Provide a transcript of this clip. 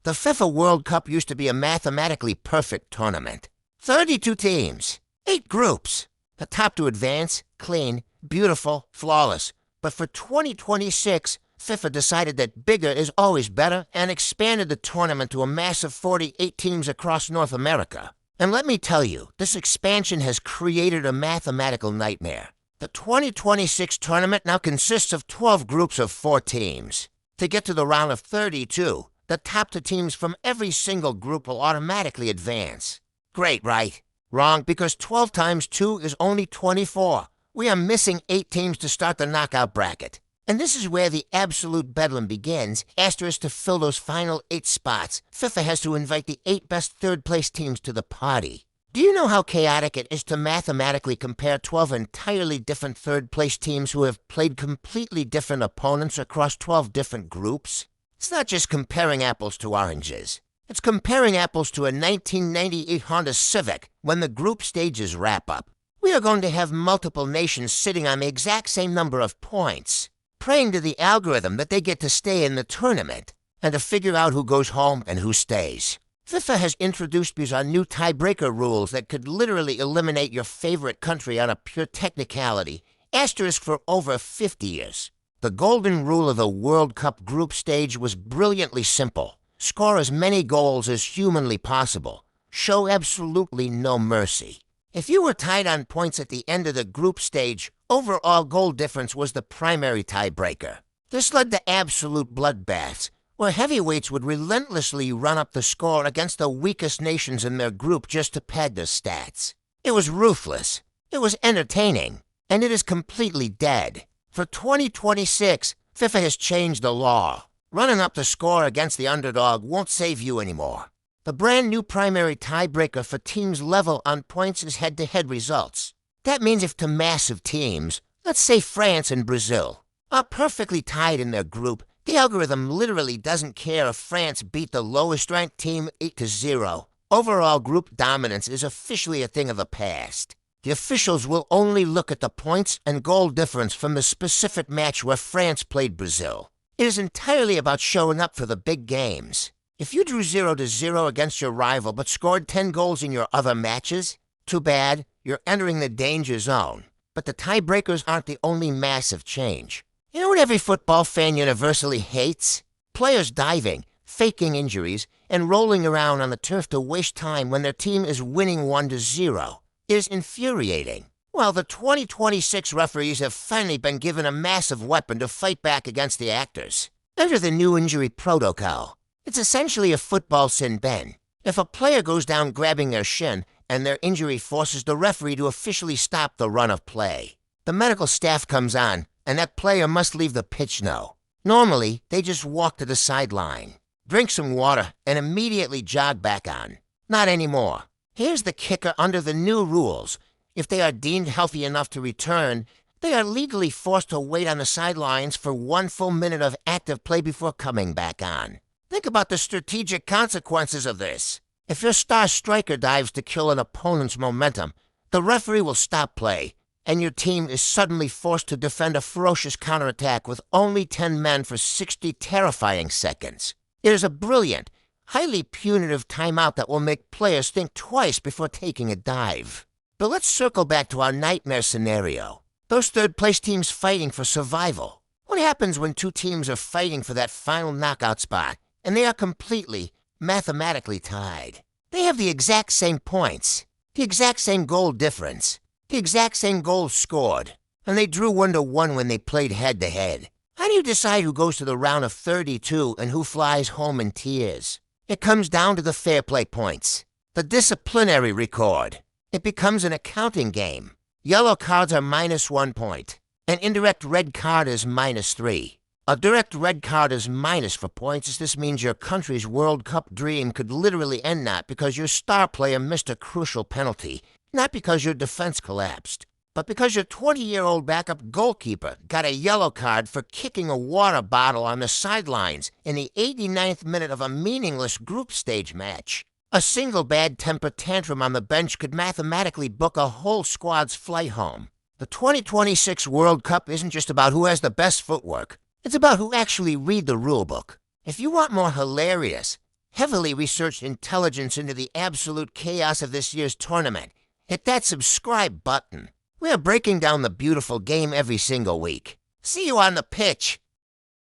The FIFA World Cup used to be a mathematically perfect tournament. 32 teams, 8 groups. The top to advance, clean, beautiful, flawless. But for 2026, FIFA decided that bigger is always better and expanded the tournament to a massive 48 teams across North America. And let me tell you, this expansion has created a mathematical nightmare. The 2026 tournament now consists of 12 groups of 4 teams. To get to the round of 32, the top 2 teams from every single group will automatically advance. Great, right? Wrong, because 12 times 2 is only 24. We are missing 8 teams to start the knockout bracket. And this is where the absolute bedlam begins. Asterisk to fill those final 8 spots, FIFA has to invite the 8 best third-place teams to the party. Do you know how chaotic it is to mathematically compare 12 entirely different third-place teams who have played completely different opponents across 12 different groups? It's not just comparing apples to oranges. It's comparing apples to a 1998 Honda Civic when the group stages wrap up. We are going to have multiple nations sitting on the exact same number of points, praying to the algorithm that they get to stay in the tournament, and to figure out who goes home and who stays. FIFA has introduced these new tiebreaker rules that could literally eliminate your favorite country on a pure technicality, asterisk for over 50 years. The golden rule of the World Cup group stage was brilliantly simple. Score as many goals as humanly possible. Show absolutely no mercy. If you were tied on points at the end of the group stage, overall goal difference was the primary tiebreaker. This led to absolute bloodbaths, where heavyweights would relentlessly run up the score against the weakest nations in their group just to pad their stats. It was ruthless, it was entertaining, and it is completely dead. For 2026, FIFA has changed the law. Running up the score against the underdog won't save you anymore. The brand new primary tiebreaker for teams level on points is head-to-head results. That means if 2 massive teams, let's say France and Brazil, are perfectly tied in their group, the algorithm literally doesn't care if France beat the lowest-ranked team 8-0. Overall group dominance is officially a thing of the past. The officials will only look at the points and goal difference from the specific match where France played Brazil. It is entirely about showing up for the big games. If you drew 0-0 against your rival but scored 10 goals in your other matches, too bad, you're entering the danger zone. But the tiebreakers aren't the only massive change. You know what every football fan universally hates? Players diving, faking injuries, and rolling around on the turf to waste time when their team is winning 1-0. It is infuriating. Well, the 2026 referees have finally been given a massive weapon to fight back against the actors. Under the new injury protocol, it's essentially a football sin bin. If a player goes down grabbing their shin and their injury forces the referee to officially stop the run of play, the medical staff comes on and that player must leave the pitch now. Normally, they just walk to the sideline, drink some water, and immediately jog back on. Not anymore. Here's the kicker under the new rules. If they are deemed healthy enough to return, they are legally forced to wait on the sidelines for 1 full minute of active play before coming back on. Think about the strategic consequences of this. If your star striker dives to kill an opponent's momentum, the referee will stop play, and your team is suddenly forced to defend a ferocious counterattack with only 10 men for 60 terrifying seconds. It is a brilliant, highly punitive timeout that will make players think twice before taking a dive. But let's circle back to our nightmare scenario. Those third-place teams fighting for survival. What happens when 2 teams are fighting for that final knockout spot, and they are completely, mathematically tied? They have the exact same points, the exact same goal difference, the exact same goals scored, and they drew 1-1 when they played head-to-head. How do you decide who goes to the round of 32 and who flies home in tears? It comes down to the fair play points, the disciplinary record. It becomes an accounting game. Yellow cards are -1 point. An indirect red card is -3. A direct red card is minus for points, as this means your country's World Cup dream could literally end not because your star player missed a crucial penalty, not because your defense collapsed, but because your 20-year-old backup goalkeeper got a yellow card for kicking a water bottle on the sidelines in the 89th minute of a meaningless group stage match. A single bad temper tantrum on the bench could mathematically book a whole squad's flight home. The 2026 World Cup isn't just about who has the best footwork. It's about who actually read the rulebook. If you want more hilarious, heavily researched intelligence into the absolute chaos of this year's tournament. Hit that subscribe button. We're breaking down the beautiful game every single week. See you on the pitch.